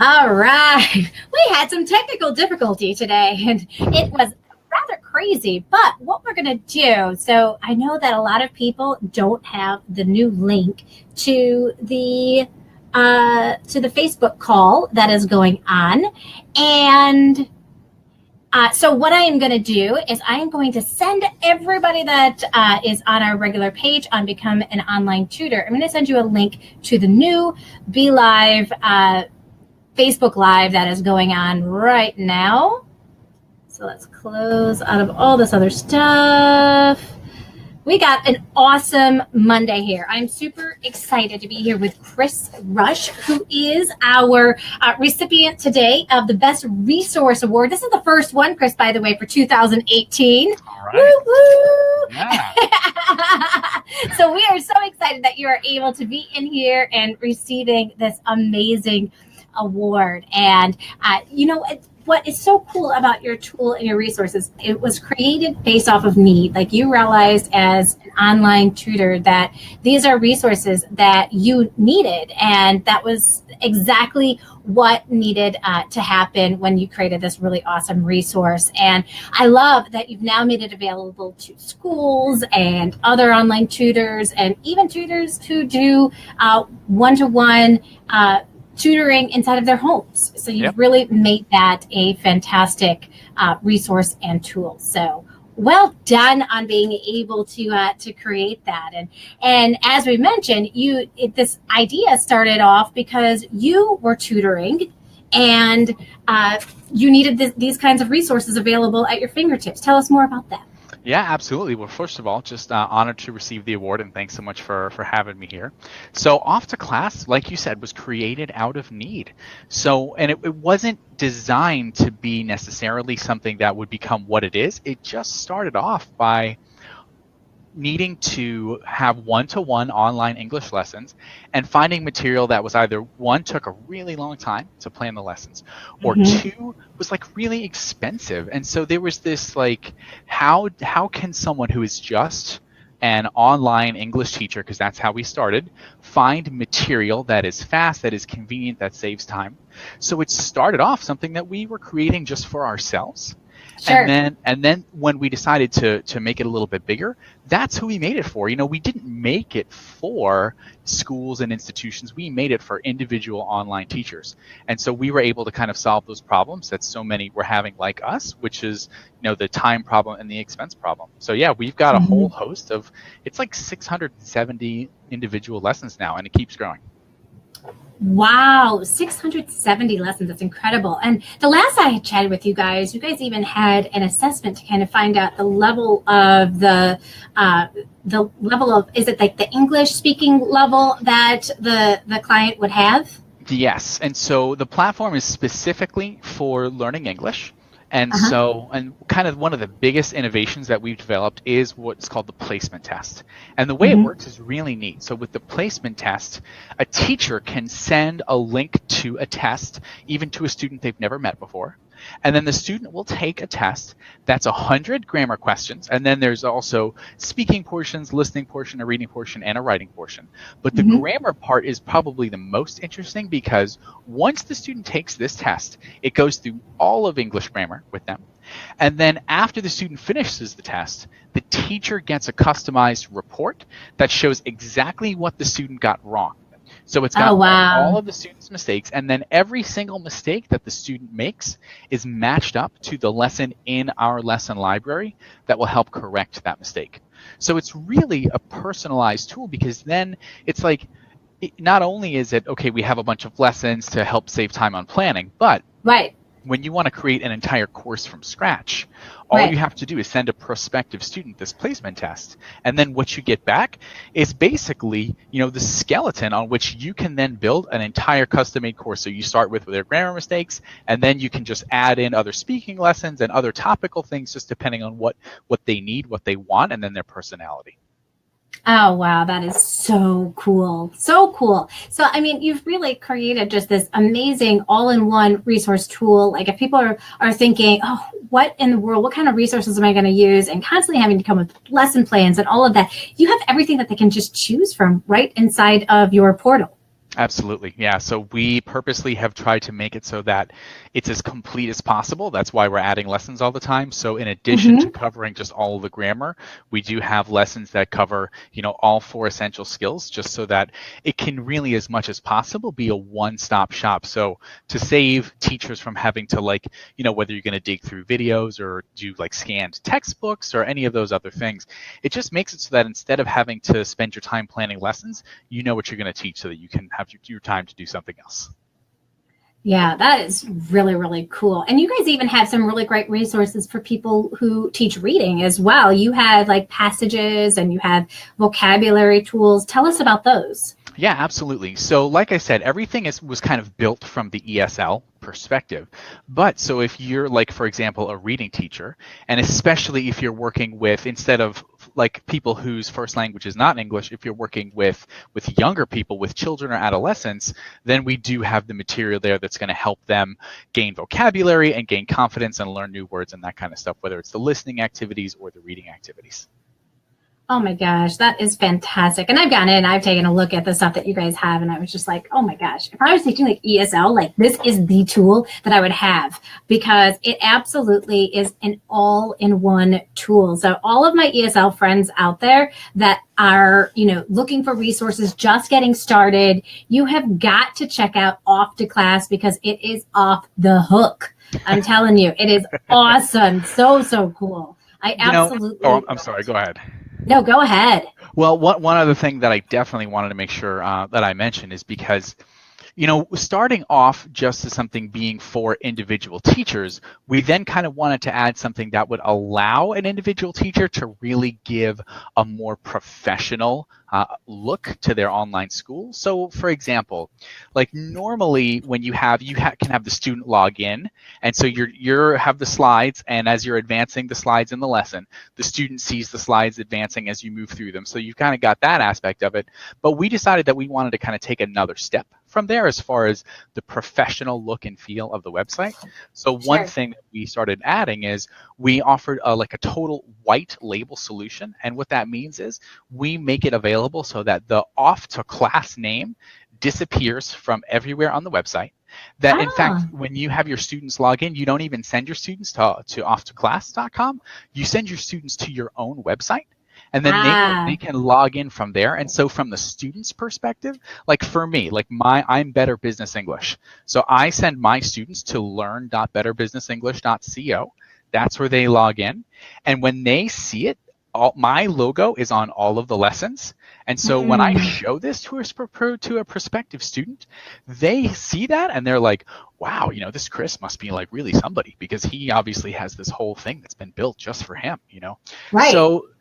All right. We had some technical difficulty today, and it was rather crazy. But what we're going to do, so I know that a lot of people don't have the new link to the Facebook call that is going on, and so what I am going to do is I am going to send everybody that is on our regular page on Become an Online Tutor. I'm going to send you a link to the new Be Live Facebook Live that is going on right now. So let's close out of all this other stuff. We got an awesome Monday here. I'm super excited to be here with Chris Rush, who is our recipient today of the Best Resource Award. This is the first one, Chris, by the way, for 2018. All right. Woo-woo! Yeah. So we are so excited that you are able to be in here and receiving this amazing award. And, what is so cool about your tool and your resources, it was created based off of need. Like you realized as an online tutor that these are resources that you needed. And that was exactly what needed to happen when you created this really awesome resource. And I love that you've now made it available to schools and other online tutors and even tutors who do one-to-one tutoring inside of their homes. So you've really made that a fantastic resource and tool. So well done on being able to create that. And as we mentioned, this idea started off because you were tutoring and you needed these kinds of resources available at your fingertips. Tell us more about that. Yeah, absolutely. Well, first of all, just honored to receive the award, and thanks so much for having me here. So Off2Class, like you said, was created out of need. So, and it wasn't designed to be necessarily something that would become what it is. It just started off by needing to have one-to-one online English lessons and finding material that was either one, took a really long time to plan the lessons, or two, was like really expensive. And so there was this like, how can someone who is just an online English teacher, because that's how we started, find material that is fast, that is convenient, that saves time? So it started off something that we were creating just for ourselves. Sure. And then when we decided to make it a little bit bigger, that's who we made it for. We didn't make it for schools and institutions. We made it for individual online teachers. And so we were able to kind of solve those problems that so many were having like us, which is, the time problem and the expense problem. So yeah, we've got a whole host of, it's like 670 individual lessons now, and it keeps growing. Wow, 670 lessons. That's incredible. And the last I had chatted with you guys even had an assessment to kind of find out the level of is it like the English speaking level that the client would have? Yes. And so the platform is specifically for learning English. And so, and kind of one of the biggest innovations that we've developed is what's called the placement test. And the way it works is really neat. So with the placement test, a teacher can send a link to a test, even to a student they've never met before. And then the student will take a test that's 100 grammar questions. And then there's also speaking portions, listening portion, a reading portion, and a writing portion. But the grammar part is probably the most interesting because once the student takes this test, it goes through all of English grammar with them. And then after the student finishes the test, the teacher gets a customized report that shows exactly what the student got wrong. So it's got all of the student's mistakes, and then every single mistake that the student makes is matched up to the lesson in our lesson library that will help correct that mistake. So it's really a personalized tool because then it's like, not only is it, okay, we have a bunch of lessons to help save time on planning, but when you want to create an entire course from scratch, all you have to do is send a prospective student this placement test. And then what you get back is basically, the skeleton on which you can then build an entire custom-made course. So you start with their grammar mistakes, and then you can just add in other speaking lessons and other topical things, just depending on what they need, what they want, and then their personality. Oh, wow. That is so cool. So cool. So, I mean, you've really created just this amazing all-in-one resource tool. Like if people are thinking, oh, what in the world, what kind of resources am I going to use? And constantly having to come with lesson plans and all of that. You have everything that they can just choose from right inside of your portal. Absolutely. Yeah. So we purposely have tried to make it so that it's as complete as possible. That's why we're adding lessons all the time. So in addition to Mm-hmm. covering just all of the grammar, we do have lessons that cover, all four essential skills just so that it can really, as much as possible, be a one-stop shop. So to save teachers from having to whether you're going to dig through videos or do like scanned textbooks or any of those other things, it just makes it so that instead of having to spend your time planning lessons, you know what you're going to teach so that you can have your time to do something else. Yeah, that is really, really cool. And you guys even have some really great resources for people who teach reading as well. You have like passages and you have vocabulary tools. Tell us about those. Yeah, absolutely. So like I said, everything was kind of built from the ESL perspective. But so if you're like, for example, a reading teacher, and especially if you're working with, instead of like people whose first language is not English, if you're working with younger people, with children or adolescents, then we do have the material there that's going to help them gain vocabulary and gain confidence and learn new words and that kind of stuff, whether it's the listening activities or the reading activities. Oh my gosh, that is fantastic. And I've gone in, I've taken a look at the stuff that you guys have, and I was just like, oh my gosh, if I was teaching like ESL, like this is the tool that I would have, because it absolutely is an all-in-one tool. So all of my ESL friends out there that are, looking for resources, just getting started, you have got to check out Off2Class because it is off the hook. I'm telling you, it is awesome. So, so cool. I absolutely. I'm sorry, go ahead. No, go ahead. Well, one other thing that I definitely wanted to make sure that I mentioned is because, starting off just as something being for individual teachers, we then kind of wanted to add something that would allow an individual teacher to really give a more professional look to their online school. So, for example, like normally when you can have the student log in, and so you have the slides, and as you're advancing the slides in the lesson, the student sees the slides advancing as you move through them. So you've kind of got that aspect of it. But we decided that we wanted to kind of take another step from there as far as the professional look and feel of the website. So one thing that we started adding is we offered a total white label solution. And what that means is we make it available so that the Off2Class name disappears from everywhere on the website. That in fact, when you have your students log in, you don't even send your students to off2class.com. You send your students to your own website. And then they can log in from there. And so from the student's perspective, like for me, I'm Better Business English. So I send my students to learn.betterbusinessenglish.co. That's where they log in. And when they see it, my logo is on all of the lessons. And so when I show this to a prospective student, they see that and they're like, wow, this Chris must be like really somebody, because he obviously has this whole thing that's been built just for him, Right.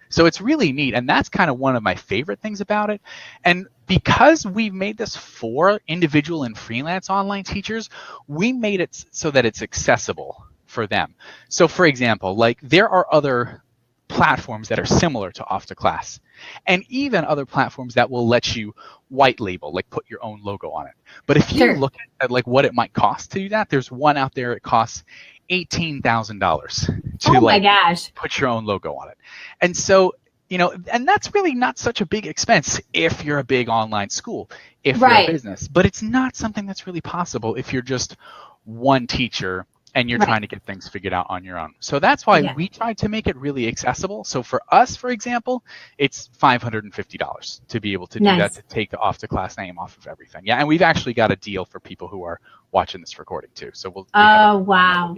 So it's really neat, and that's kind of one of my favorite things about it. And because we've made this for individual and freelance online teachers, we made it so that it's accessible for them. So for example, there are other platforms that are similar to Off2Class, and even other platforms that will let you white label, put your own logo on it. But if you look at what it might cost to do that, there's one out there, it costs $18,000 to put your own logo on it. And so, and that's really not such a big expense if you're a big online school, if you're a business. But it's not something that's really possible if you're just one teacher and you're trying to get things figured out on your own. So that's why we tried to make it really accessible. So for us, for example, it's $550 to be able to do that, to take the Off2Class name off of everything. Yeah, and we've actually got a deal for people who are watching this recording too. So we'll wow.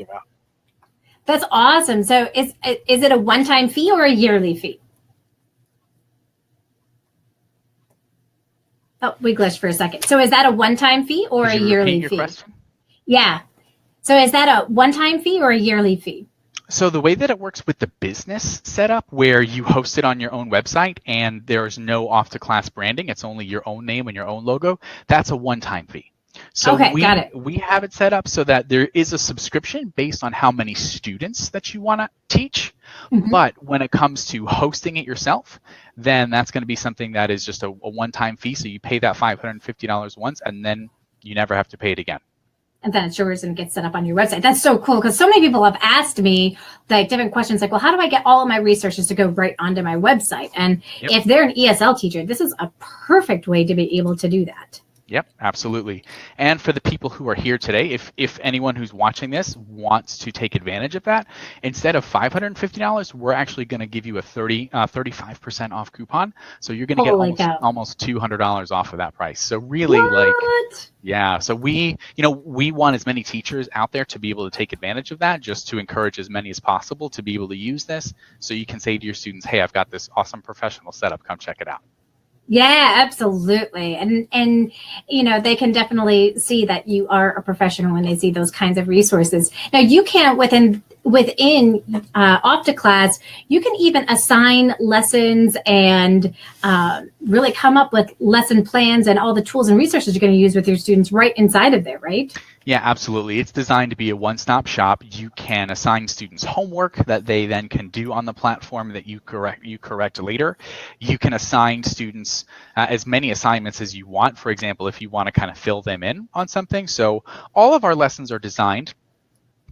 That's awesome. So is it a one-time fee or a yearly fee? Oh, we glitched for a second. So is that a one-time fee or a yearly fee? Question? Yeah. So is that a one-time fee or a yearly fee? So the way that it works with the business setup, where you host it on your own website and there's no Off2Class branding, it's only your own name and your own logo, that's a one-time fee. So got it. We have it set up so that there is a subscription based on how many students that you want to teach. But when it comes to hosting it yourself, then that's going to be something that is just a one-time fee. So you pay that $550 once, and then you never have to pay it again. And then it's yours and it gets set up on your website. That's so cool, because so many people have asked me different questions well, how do I get all of my resources to go right onto my website? And if they're an ESL teacher, this is a perfect way to be able to do that. Yep, absolutely. And for the people who are here today, if anyone who's watching this wants to take advantage of that, instead of $550, we're actually going to give you a 35% off coupon. So you're going to get Holy almost cow. almost $200 off of that price. So really, like, What? yeah. So we want as many teachers out there to be able to take advantage of that, just to encourage as many as possible to be able to use this. So you can say to your students, "Hey, I've got this awesome professional setup. Come check it out." Yeah, absolutely. And they can definitely see that you are a professional when they see those kinds of resources. Now you can within Off2Class, you can even assign lessons and really come up with lesson plans and all the tools and resources you're going to use with your students right inside of there, right? Yeah, absolutely. It's designed to be a one-stop shop. You can assign students homework that they then can do on the platform that you correct later. You can assign students as many assignments as you want. For example, if you want to kind of fill them in on something. So all of our lessons are designed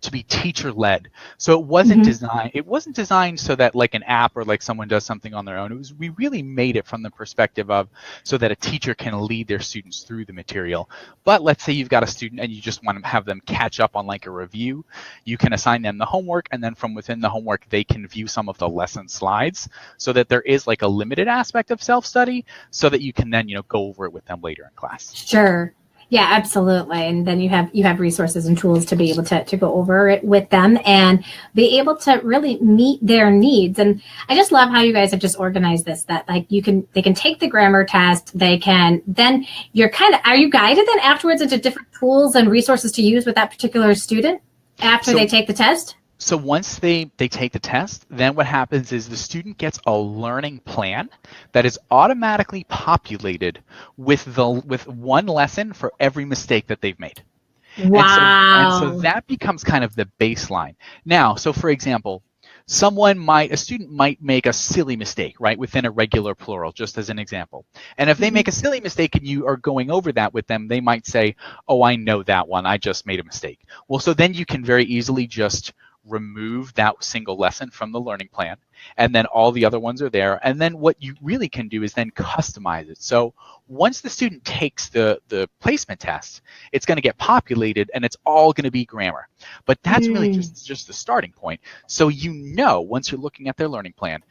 to be teacher led. So it wasn't designed so that like an app or like someone does something on their own. We really made it from the perspective of so that a teacher can lead their students through the material. But let's say you've got a student and you just want to have them catch up on like a review. You can assign them the homework, and then from within the homework they can view some of the lesson slides so that there is like a limited aspect of self-study so that you can then, go over it with them later in class. Sure. Yeah, absolutely. And then you have resources and tools to be able to go over it with them and be able to really meet their needs. And I just love how you guys have just organized this, that like they can take the grammar test, then are you guided then afterwards into different tools and resources to use with that particular student after they take the test? So once they take the test, then what happens is the student gets a learning plan that is automatically populated with one lesson for every mistake that they've made. Wow. And so that becomes kind of the baseline. Now, so for example, a student might make a silly mistake, right, within a regular plural, just as an example. And if they make a silly mistake and you are going over that with them, they might say, "Oh, I know that one. I just made a mistake." Well, so then you can very easily just remove that single lesson from the learning plan, and then all the other ones are there. And then what you really can do is then customize it. So once the student takes the placement test, it's going to get populated and it's all going to be grammar. But that's really just the starting point. So once you're looking at their learning plan,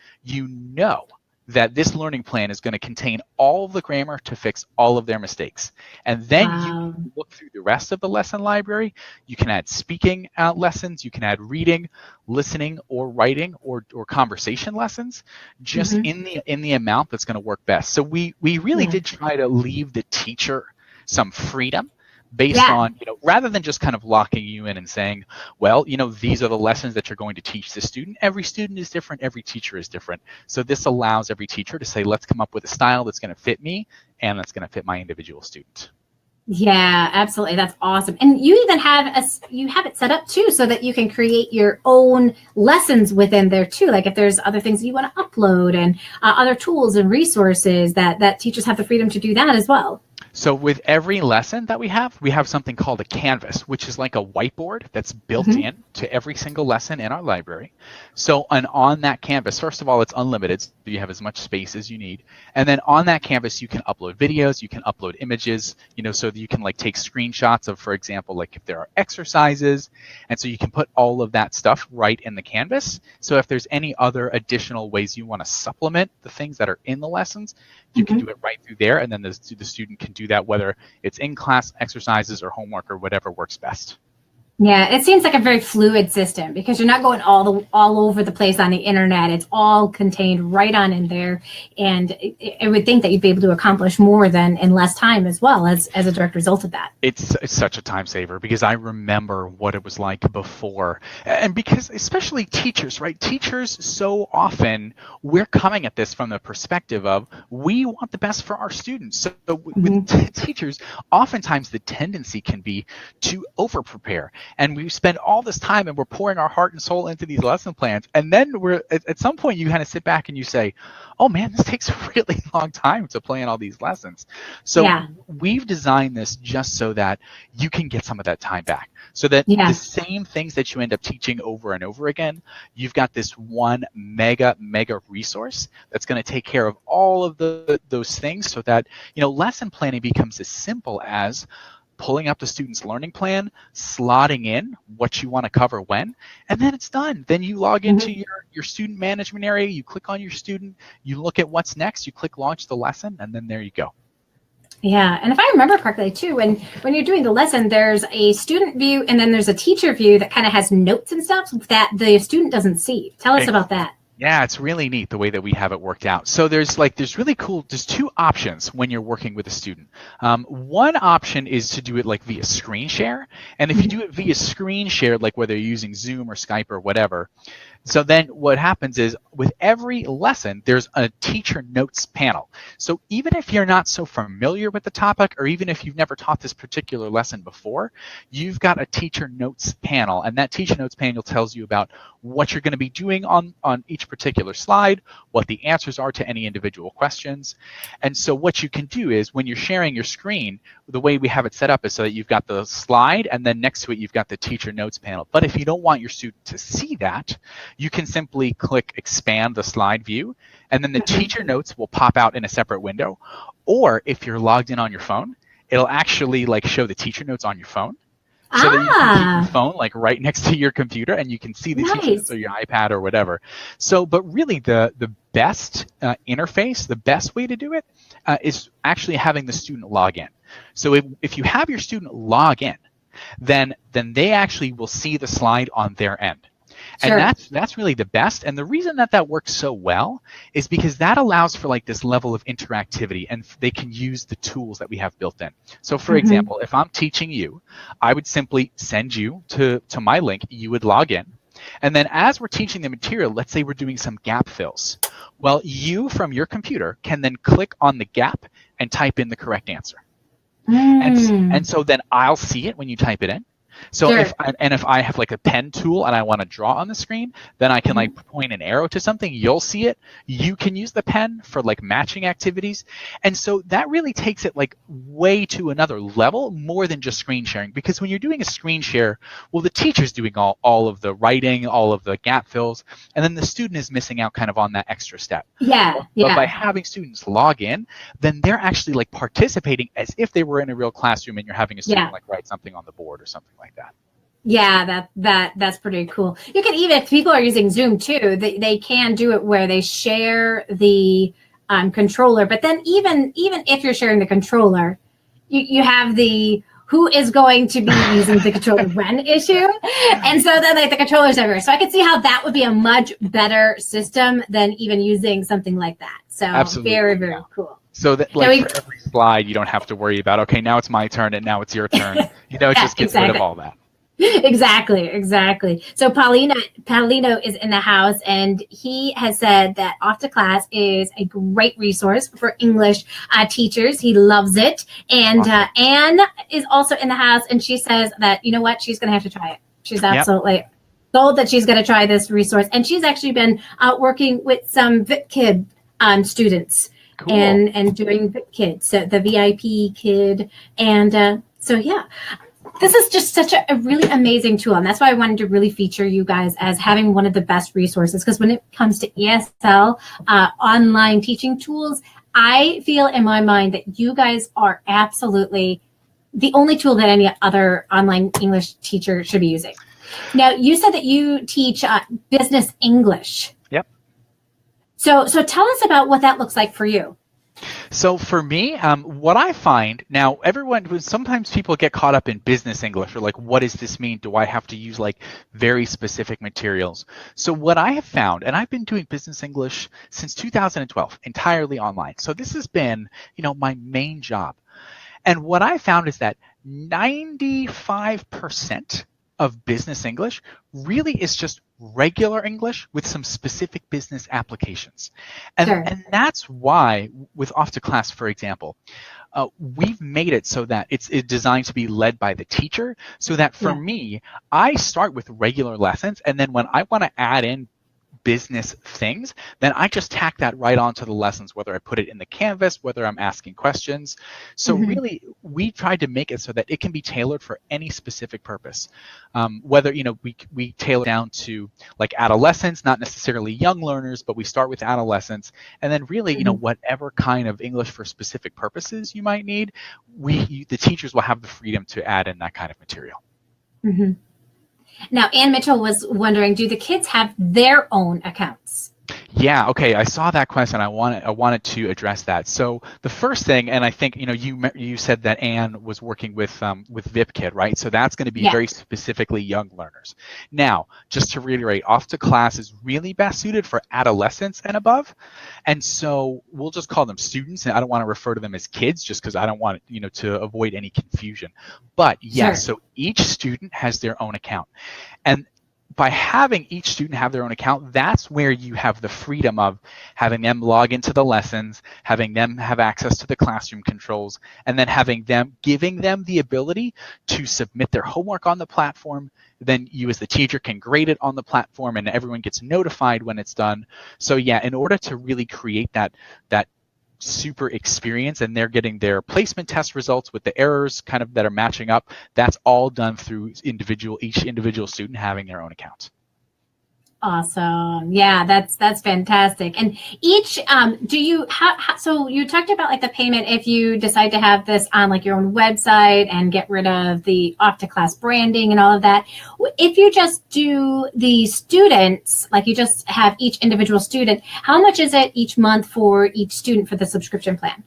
that this learning plan is going to contain all of the grammar to fix all of their mistakes. And then you can look through the rest of the lesson library. You can add speaking lessons. You can add reading, listening, or writing, or conversation lessons, just in the amount that's going to work best. So we really did try to leave the teacher some freedom based on, rather than just kind of locking you in and saying, well, these are the lessons that you're going to teach the student. Every student is different. Every teacher is different. So this allows every teacher to say, let's come up with a style that's going to fit me and that's going to fit my individual student. Yeah, absolutely. That's awesome. And you even have it set up too, so that you can create your own lessons within there too. Like if there's other things you want to upload and other tools and resources that teachers have the freedom to do that as well. So with every lesson that we have something called a canvas, which is like a whiteboard that's built in to every single lesson in our library. So on that canvas, first of all, it's unlimited, so you have as much space as you need. And then on that canvas, you can upload videos, you can upload images, so that you can like take screenshots of, for example, like if there are exercises. And so you can put all of that stuff right in the canvas. So if there's any other additional ways you want to supplement the things that are in the lessons, you can do it right through there. And then the student can do that, whether it's in class exercises or homework or whatever works best. Yeah, it seems like a very fluid system because you're not going all over the place on the internet. It's all contained right on in there, and I would think that you'd be able to accomplish more than in less time as well as a direct result of that. It's such a time saver because I remember what it was like before, and because especially teachers, right? Teachers, so often we're coming at this from the perspective of we want the best for our students. So with teachers, oftentimes the tendency can be to over prepare. and we spend all this time and we're pouring our heart and soul into these lesson plans, and then we're at some point you kind of sit back and you say, oh man, this takes a really long time to plan all these lessons. So we've designed this just so that you can get some of that time back, so that the same things that you end up teaching over and over again, you've got this one mega resource that's going to take care of all of those things, so that lesson planning becomes as simple as pulling up the student's learning plan, slotting in what you want to cover when, and then it's done. Then you log into your student management area, you click on your student, you look at what's next, you click launch the lesson, and then there you go. Yeah, and if I remember correctly too, when you're doing the lesson, there's a student view and then there's a teacher view that kind of has notes and stuff that the student doesn't see. Tell us about that. Yeah, it's really neat the way that we have it worked out. So there's really cool, there's two options when you're working with a student. One option is to do it like via screen share. And if you do it via screen share, like whether you're using Zoom or Skype or whatever, so then what happens is with every lesson, there's a teacher notes panel. So even if you're not so familiar with the topic, or even if you've never taught this particular lesson before, you've got a teacher notes panel. And that teacher notes panel tells you about what you're going to be doing on each particular slide, what the answers are to any individual questions. And so what you can do is when you're sharing your screen, the way we have it set up is so that you've got the slide and then next to it you've got the teacher notes panel. But if you don't want your student to see that, you can simply click expand the slide view, and then the teacher notes will pop out in a separate window. Or if you're logged in on your phone, it'll actually like show the teacher notes on your phone. So that you can keep your phone like right next to your computer and you can see the teacher notes or your iPad or whatever. So, but really the best interface, the best way to do it is actually having the student log in. So if you have your student log in, then they actually will see the slide on their end. And that's really the best. And the reason that works so well is because that allows for like this level of interactivity, and they can use the tools that we have built in. So for example, if I'm teaching you, I would simply send you to my link, you would log in. And then as we're teaching the material, let's say we're doing some gap fills. Well, you from your computer can then click on the gap and type in the correct answer. And so then I'll see it when you type it in. So if I have like a pen tool and I want to draw on the screen, then I can like point an arrow to something, you'll see it. You can use the pen for like matching activities. And so that really takes it like way to another level, more than just screen sharing. Because when you're doing a screen share, well, the teacher's doing all of the writing, all of the gap fills, and then the student is missing out kind of on that extra step. But by having students log in, then they're actually like participating as if they were in a real classroom and you're having a student like write something on the board or something like that. Yeah, that's pretty cool. You can even, if people are using Zoom too, they can do it where they share the controller. But then even if you're sharing the controller, you have the who is going to be using the controller when issue. And so then like the controller's everywhere. So I could see how that would be a much better system than even using something like that. So very cool. So that like for every slide, you don't have to worry about, okay, now it's my turn and now it's your turn. It just gets rid of all that. Exactly. So Paulino is in the house, and he has said that Off2Class is a great resource for English teachers. He loves it. And Anne is also in the house, and she says that, you know what, she's going to have to try it. She's absolutely told that she's going to try this resource. And she's actually been working with some VIPKid students. Cool. And doing VIPKid, so the VIP kid. And so, yeah. This is just such a really amazing tool. And that's why I wanted to really feature you guys as having one of the best resources. Because when it comes to ESL, online teaching tools, I feel in my mind that you guys are absolutely the only tool that any other online English teacher should be using. Now, you said that you teach business English. Yep. So tell us about what that looks like for you. So for me, what I find now, sometimes people get caught up in business English or like, what does this mean? Do I have to use like very specific materials? So what I have found, and I've been doing business English since 2012, entirely online. So this has been, my main job. And what I found is that 95% of business English really is just regular English with some specific business applications. And that's why with Off2Class, for example, we've made it so that it's designed to be led by the teacher, so that for me, I start with regular lessons, and then when I want to add in business things, then I just tack that right onto the lessons, whether I put it in the Canvas, whether I'm asking questions. So really, we tried to make it so that it can be tailored for any specific purpose. Whether, we tailor down to like adolescents, not necessarily young learners, but we start with adolescents. And then really, whatever kind of English for specific purposes you might need, the teachers will have the freedom to add in that kind of material. Now, Ann Mitchell was wondering, do the kids have their own accounts? Yeah, okay, I saw that question. I wanted to address that. So the first thing, and I think you said that Anne was working with VipKid, right? So that's going to be very specifically young learners. Now, just to reiterate, Off2Class is really best suited for adolescents and above, and so we'll just call them students, and I don't want to refer to them as kids, just because I don't want to avoid any confusion. But yes, so each student has their own account, and by having each student have their own account, that's where you have the freedom of having them log into the lessons, having them have access to the classroom controls, and then giving them the ability to submit their homework on the platform. Then you as the teacher can grade it on the platform, and everyone gets notified when it's done. So yeah, in order to really create that super experience, and they're getting their placement test results with the errors kind of that are matching up, that's all done through each individual student having their own account. Awesome. Yeah, that's fantastic. And each, so you talked about like the payment if you decide to have this on like your own website and get rid of the Off2Class branding and all of that. If you just do the students, like you just have each individual student, how much is it each month for each student for the subscription plan?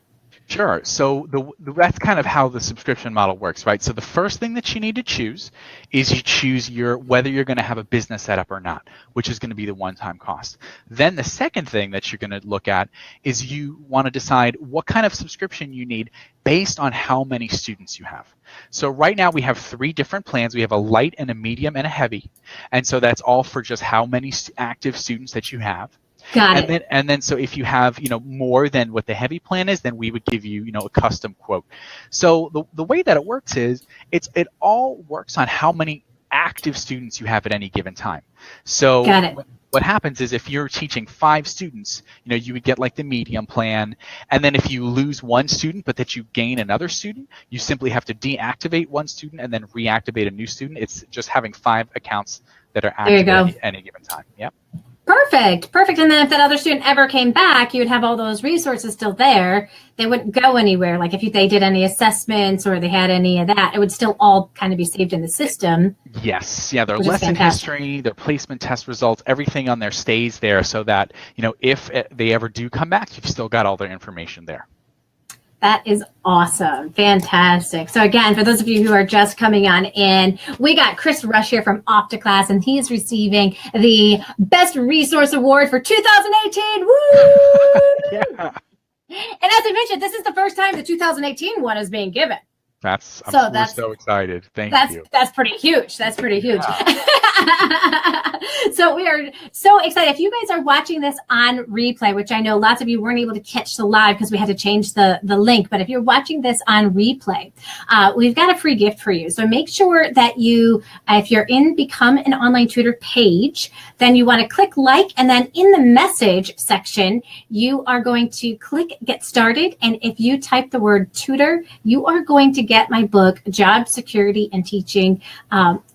Sure. So that's kind of how the subscription model works, right? So the first thing that you need to choose is you choose whether you're going to have a business setup or not, which is going to be the one-time cost. Then the second thing that you're going to look at is you want to decide what kind of subscription you need based on how many students you have. So right now we have 3 different plans. We have a light and a medium and a heavy. And so that's all for just how many active students that you have. Got it. And then so if you have more than what the heavy plan is, then we would give you a custom quote. So the way that it works is it all works on how many active students you have at any given time. So Got it. What happens is if you're teaching 5 students, you would get like the medium plan, and then if you lose one student but that you gain another student, you simply have to deactivate one student and then reactivate a new student. It's just having 5 accounts that are active at any given time. Yep. Perfect. And then if that other student ever came back, you would have all those resources still there. They wouldn't go anywhere. Like if they did any assessments or they had any of that, it would still all kind of be saved in the system. Yes. Yeah. Their lesson history, their placement test results, everything on there stays there so that, if they ever do come back, you've still got all their information there. That is awesome. Fantastic. So again, for those of you who are just coming on in, we got Chris Rush here from Off2Class, and he is receiving the Best Resource Award for 2018. Woo! Yeah. And as I mentioned, this is the first time the 2018 one is being given. We're so excited. Thank you. That's pretty huge. Yeah. So we are so excited. If you guys are watching this on replay, which I know lots of you weren't able to catch the live because we had to change the link, but if you're watching this on replay, we've got a free gift for you. So make sure that you, if you're in Become an Online Tutor page, then you want to click like, and then in the message section, you are going to click Get Started. And if you type the word tutor, you are going to get my book, Job Security and Teaching,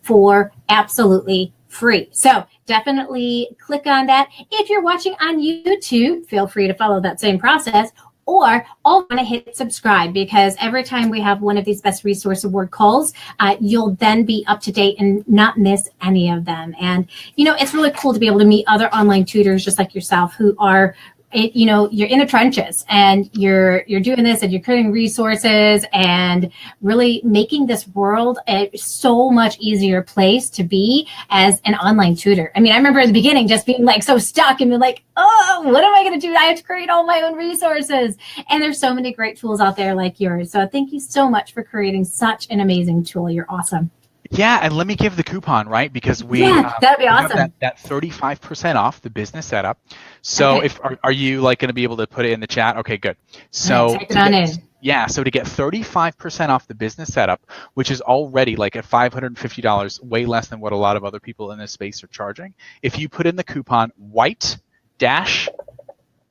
for absolutely free. So definitely click on that. If you're watching on YouTube, feel free to follow that same process, or want to hit subscribe, because every time we have one of these Best Resource Award calls, you'll then be up to date and not miss any of them. And, it's really cool to be able to meet other online tutors just like yourself who are you're in the trenches and you're doing this and you're creating resources and really making this world a so much easier place to be as an online tutor. I mean, I remember in the beginning just being like so stuck and being like, oh, what am I going to do? I have to create all my own resources. And there's so many great tools out there like yours. So thank you so much for creating such an amazing tool. You're awesome. Yeah, and let me give the coupon, right? Because that'd be awesome. That 35% off the business setup. So are you like going to be able to put it in the chat? Okay, good. So type it on in. Yeah, so to get 35% off the business setup, which is already like at $550, way less than what a lot of other people in this space are charging, if you put in the coupon white dash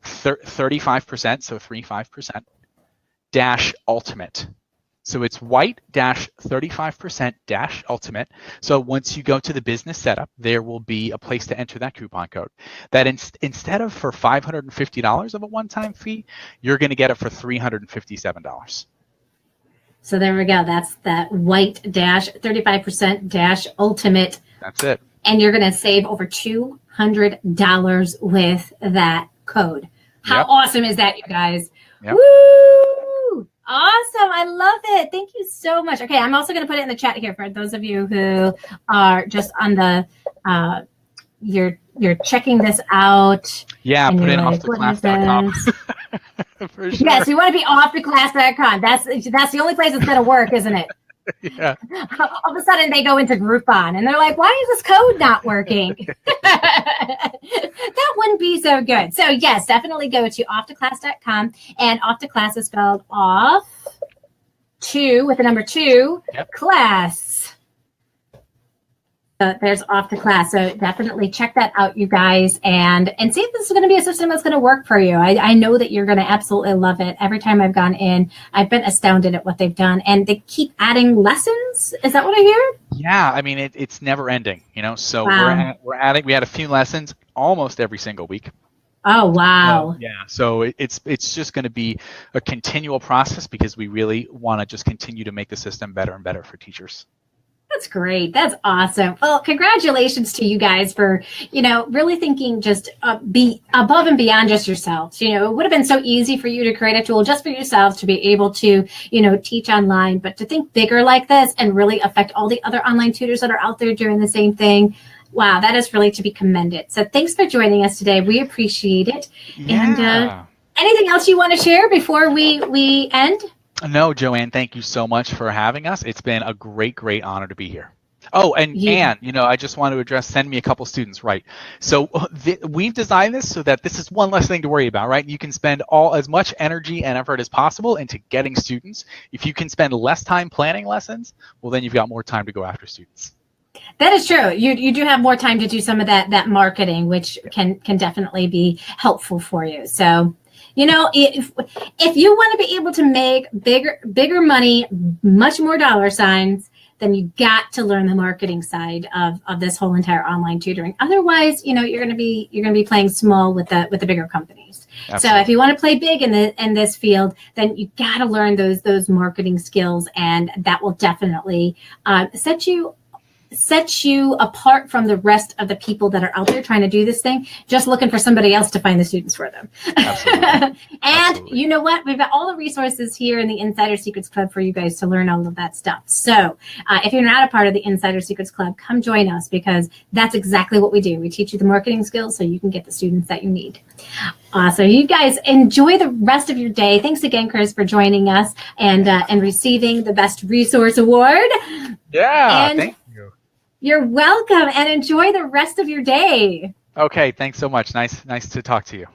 35%, so 35% dash ultimate. So it's white dash 35% dash ultimate. So once you go to the business setup, there will be a place to enter that coupon code. That instead of for $550 of a one-time fee, you're going to get it for $357. So there we go. That's that white dash 35% dash ultimate. That's it. And you're going to save over $200 with that code. How awesome is that, you guys? Yep. Woo! Awesome. I love it. Thank you so much. Okay, I'm also going to put it in the chat here for those of you who are just on the you're checking this out. Yeah, put in off2class.com. For sure. Yes, you want to be off2class.com. That's the only place it's going to work, isn't it? Yeah. All of a sudden they go into Groupon and they're like, why is this code not working? That wouldn't be so good. So yes, definitely go to off2class.com, and Off2Class is spelled off two with the number 2 class. There's Off2Class. So definitely check that out, you guys, and see if this is going to be a system that's going to work for you. I know that you're going to absolutely love it. Every time I've gone in, I've been astounded at what they've done, and they keep adding lessons. Is that what I hear? Yeah, I mean it's never ending, So wow. we're adding. We had a few lessons almost every single week. Oh wow! Yeah, so it's just going to be a continual process because we really want to just continue to make the system better and better for teachers. That's great. That's awesome. Well, congratulations to you guys for, really thinking just be above and beyond just yourselves. It would have been so easy for you to create a tool just for yourselves to be able to, teach online, but to think bigger like this and really affect all the other online tutors that are out there doing the same thing. Wow, that is really to be commended. So thanks for joining us today. We appreciate it. Yeah. And anything else you want to share before we end? No, Joanne, thank you so much for having us. It's been a great, great honor to be here. Oh, and Anne, I just want to address, send me a couple students, right? So we've designed this so that this is one less thing to worry about, right? You can spend as much energy and effort as possible into getting students. If you can spend less time planning lessons, well, then you've got more time to go after students. That is true. You do have more time to do some of that marketing, which can definitely be helpful for you. So, if you want to be able to make bigger money, much more dollar signs, then you got to learn the marketing side of this whole entire online tutoring. Otherwise, you're going to be playing small with the bigger companies. Absolutely. So if you want to play big in this field, then you got to learn those marketing skills, and that will definitely set you apart from the rest of the people that are out there trying to do this thing, just looking for somebody else to find the students for them. And Absolutely. You know what? We've got all the resources here in the Insider Secrets Club for you guys to learn all of that stuff. So if you're not a part of the Insider Secrets Club, come join us, because that's exactly what we do. We teach you the marketing skills so you can get the students that you need. So you guys enjoy the rest of your day. Thanks again, Chris, for joining us and receiving the Best Resource Award. Yeah, thank you. You're welcome, and enjoy the rest of your day. Okay, thanks so much. Nice to talk to you.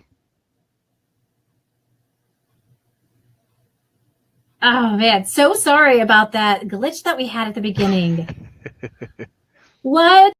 Oh, man, so sorry about that glitch that we had at the beginning. What?